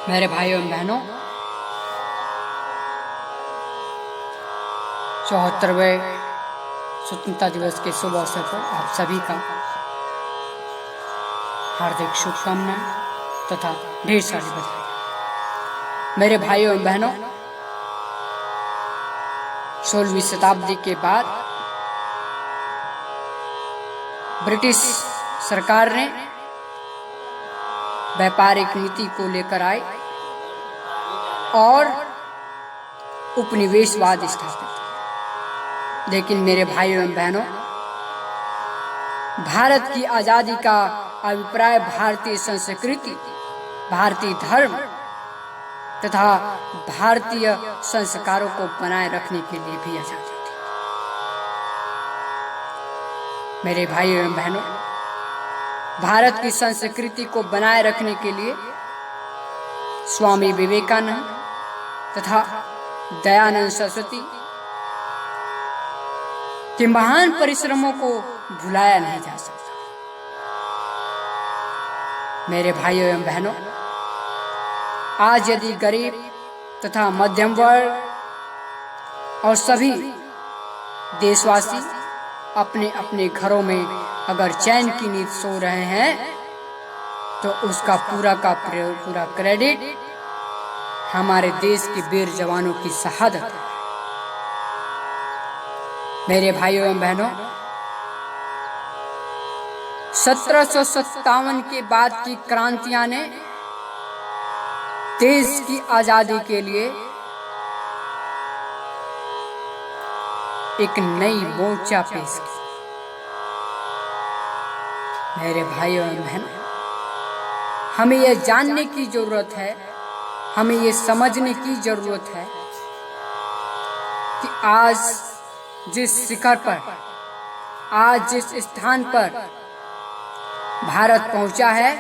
मेरे भाइयों एवं बहनों, 74वें स्वतंत्रता दिवस के शुभ अवसर पर आप सभी का हार्दिक शुभकामनाएं तथा ढेर सारी बधाई। मेरे भाइयों एवं बहनों, 16वीं शताब्दी के बाद ब्रिटिश सरकार ने व्यापारिक नीति को लेकर आई और उपनिवेशवाद स्थापित किया। लेकिन मेरे भाइयों एवं बहनों, भारत की आजादी का अभिप्राय भारतीय संस्कृति, भारतीय धर्म तथा भारतीय संस्कारों को बनाए रखने के लिए भी आजादी थी। मेरे भाइयों एवं बहनों, भारत की संस्कृति को बनाए रखने के लिए स्वामी विवेकानंद तथा दयानंद सरस्वती के महान परिश्रमों को भुलाया नहीं जा सकता। मेरे भाइयों एवं बहनों, आज यदि गरीब तथा मध्यम वर्ग और सभी देशवासी अपने अपने घरों में अगर चैन की नींद सो रहे हैं, तो उसका पूरा का पूरा क्रेडिट हमारे देश के वीर जवानों की शहादत है। मेरे भाइयों एवं बहनों, 1757 के बाद की क्रांतियां ने देश की आजादी के लिए एक नई मोर्चा पेश की। मेरे भाइयों एवं बहनों, हमें यह जानने की जरूरत है, हमें यह समझने की जरूरत है कि आज जिस शिखर पर, आज जिस स्थान पर भारत पहुंचा है,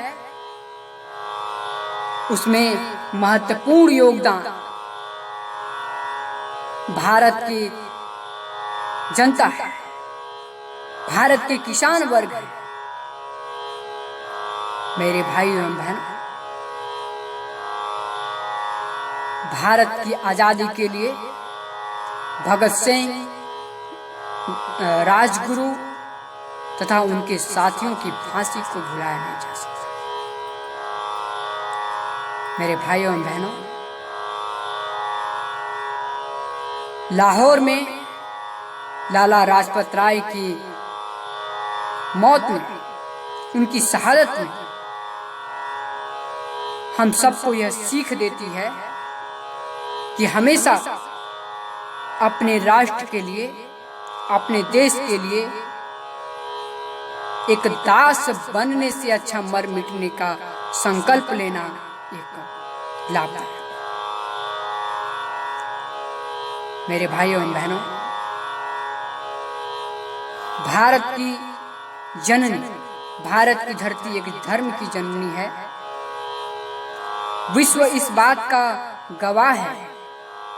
उसमें महत्वपूर्ण योगदान भारत की जनता है, भारत के किसान वर्ग है। मेरे भाइयों एवं बहनों, भारत की आजादी के लिए भगत सिंह, राजगुरु तथा उनके साथियों की फांसी को भुलाया नहीं जा सकता। मेरे भाइयों एवं बहनों, लाहौर में लाला लाजपत राय की मौत में, उनकी शहादत में हम सबको यह सीख देती है कि हमेशा अपने राष्ट्र के लिए, अपने देश के लिए एक दास बनने से अच्छा मर मिटने का संकल्प लेना एक लाभ है। मेरे भाइयों एवं बहनों, भारत की जननी, भारत की धरती एक धर्म की जननी है। विश्व इस बात का गवाह है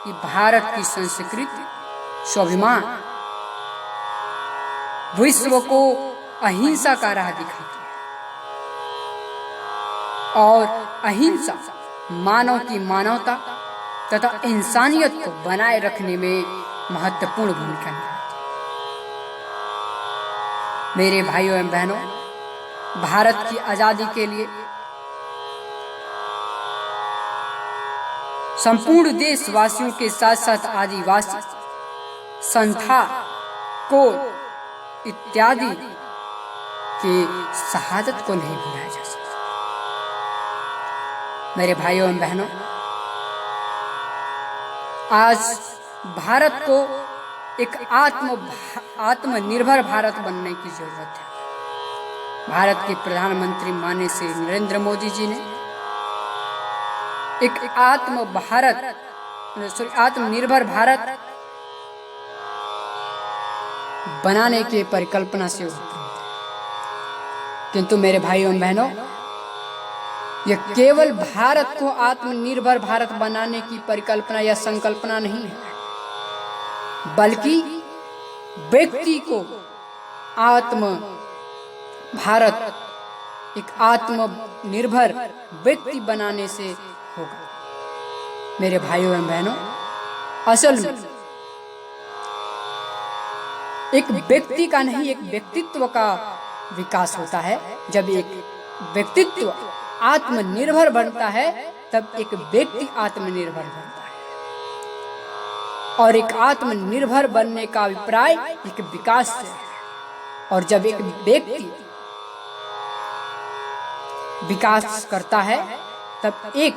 कि भारत की संस्कृति, स्वाभिमान विश्व को अहिंसा का राह दिखाती है और अहिंसा मानव की मानवता तथा इंसानियत को बनाए रखने में महत्वपूर्ण भूमिका निभाती है। मेरे भाइयों एवं बहनों, भारत की आजादी के लिए संपूर्ण देशवासियों के साथ साथ आदिवासी, संथाल, कोल इत्यादि की शहादत को नहीं भुलाया जा सकता। मेरे भाइयों एवं बहनों, आज भारत को एक आत्मनिर्भर भारत बनने की जरूरत है। भारत के प्रधानमंत्री माननीय श्री नरेंद्र मोदी जी ने एक आत्मनिर्भर भारत बनाने की परिकल्पना से उतरे। किंतु मेरे भाइयों एवं बहनों, यह केवल भारत को आत्मनिर्भर भारत बनाने की परिकल्पना या संकल्पना नहीं है, बल्कि व्यक्ति को भारत एक आत्मनिर्भर व्यक्ति बनाने से होगा। मेरे भाइयों एवं बहनों, असल में एक व्यक्ति का नहीं, एक व्यक्तित्व का विकास होता है। जब एक व्यक्तित्व आत्मनिर्भर बनता है तब एक व्यक्ति आत्मनिर्भर बनता है। और एक आत्मनिर्भर बनने का अभिप्राय एक विकास से है। और जब एक व्यक्ति विकास करता है तब एक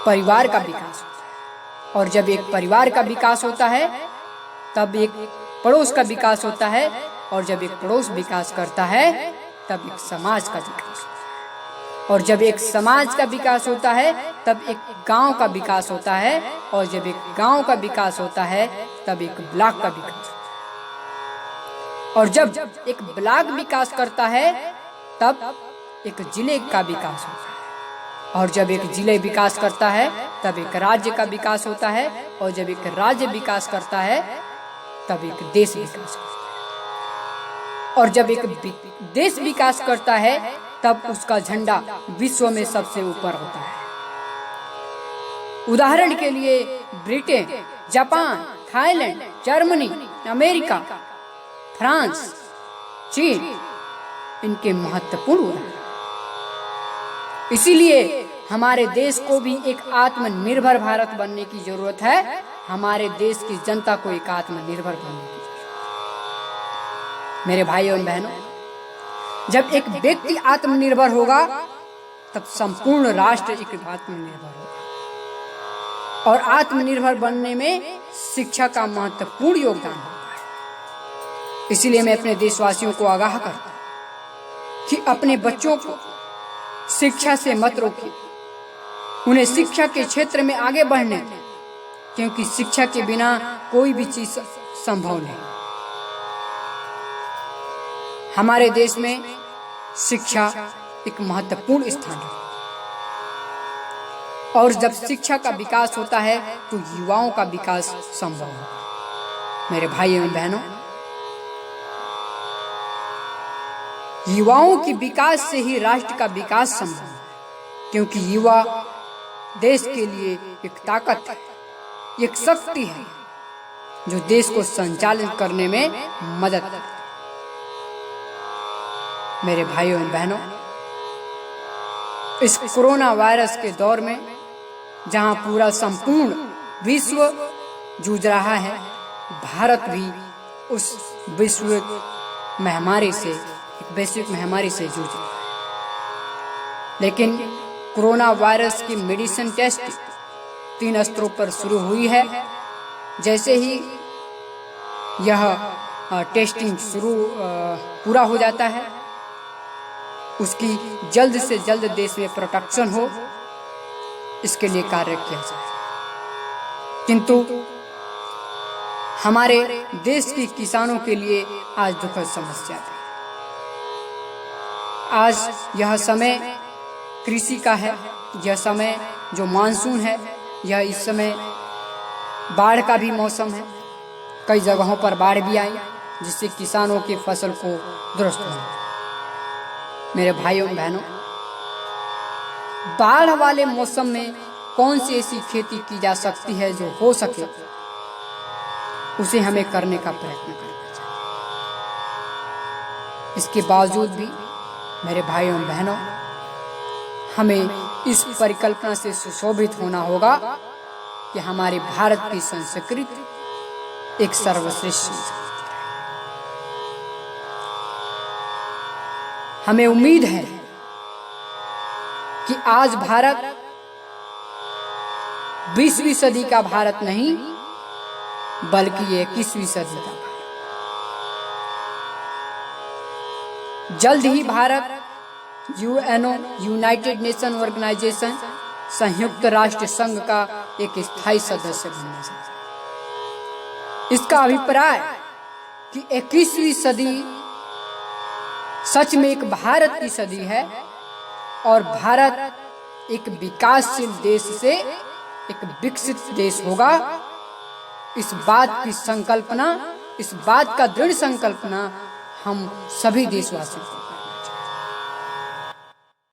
परिवार का विकास होता है। और जब एक परिवार का विकास होता है तब एक पड़ोस का विकास होता है। और जब एक पड़ोस विकास करता है तब एक समाज का विकास होता है। और जब एक समाज का विकास होता है तब एक गांव का विकास होता है। और जब एक गांव का विकास होता है तब एक ब्लॉक का विकास होता है। और जब एक ब्लॉक विकास करता है तब एक जिले का विकास होता है। और जब एक जिले विकास करता है तब एक राज्य का विकास होता है। और जब एक राज्य विकास करता है तब एक देश विकास करता है। और जब एक देश विकास करता है तब उसका झंडा विश्व में सबसे ऊपर होता है। उदाहरण के लिए Britain, Japan, Thailand, Germany, America, France, चीन इनके महत्वपूर्ण उदाहरण। इसीलिए हमारे देश को भी एक आत्मनिर्भर भारत बनने की जरूरत है। हमारे देश की जनता को एक आत्मनिर्भर बनने की जरूरत है। मेरे भाइयों और बहनों, जब एक व्यक्ति आत्मनिर्भर होगा तब संपूर्ण राष्ट्र एक आत्मनिर्भर होगा। और आत्मनिर्भर बनने में शिक्षा का महत्वपूर्ण योगदान होता है। इसीलिए मैं अपने देशवासियों को आगाह करता हूं कि अपने बच्चों को शिक्षा से मत रोकिए, उन्हें शिक्षा के क्षेत्र में आगे बढ़ने दें, क्योंकि शिक्षा के बिना कोई भी चीज संभव नहीं। हमारे देश में शिक्षा एक महत्वपूर्ण स्थान है। और जब शिक्षा का विकास होता है तो युवाओं का विकास संभव है। मेरे भाई एवं बहनों, युवाओं के विकास से ही राष्ट्र का विकास संभव है, क्योंकि युवा देश के लिए एक ताकत है, एक शक्ति है जो देश को संचालित करने में मदद करती है। मेरे भाइयों एवं बहनों, इस कोरोना वायरस के दौर में जहां पूरा संपूर्ण विश्व जूझ रहा है, भारत भी उस वैश्विक महामारी से जूझ रहा है। लेकिन कोरोना वायरस की मेडिसिन टेस्ट 3 स्तरों पर शुरू हुई है। जैसे ही यह टेस्टिंग पूरा हो जाता है, उसकी जल्द से जल्द देश में प्रोटेक्शन हो, इसके लिए कार्य किया जाए। किंतु हमारे देश के किसानों के लिए आज दुखद समस्या है। आज यह समय कृषि का है, यह समय जो मानसून है, यह इस समय बाढ़ का भी मौसम है। कई जगहों पर बाढ़ भी आई जिससे किसानों की फसल को दुरुस्त हुआ। मेरे भाइयों बहनों, बाढ़ वाले मौसम में कौन सी ऐसी खेती की जा सकती है जो हो सके, उसे हमें करने का प्रयत्न करना चाहिए। इसके बावजूद भी मेरे भाइयों बहनों, हमें इस परिकल्पना से सुशोभित होना होगा कि हमारे भारत की संस्कृति एक सर्वश्रेष्ठ संस्कृति है। हमें उम्मीद है कि आज भारत 20वीं सदी का भारत नहीं, बल्कि 21वीं सदी का भारत। जल्द ही Bharat UNO, united nation organisation, संयुक्त राष्ट्र संघ का एक स्थायी सदस्य बनने जा रहा है। इसका अभिप्राय कि 21वीं सदी सच में एक भारत की सदी है और भारत एक विकासशील देश से एक विकसित देश होगा। इस बात की संकल्पना, इस बात का दृढ़ संकल्पना हम सभी देशवासियों को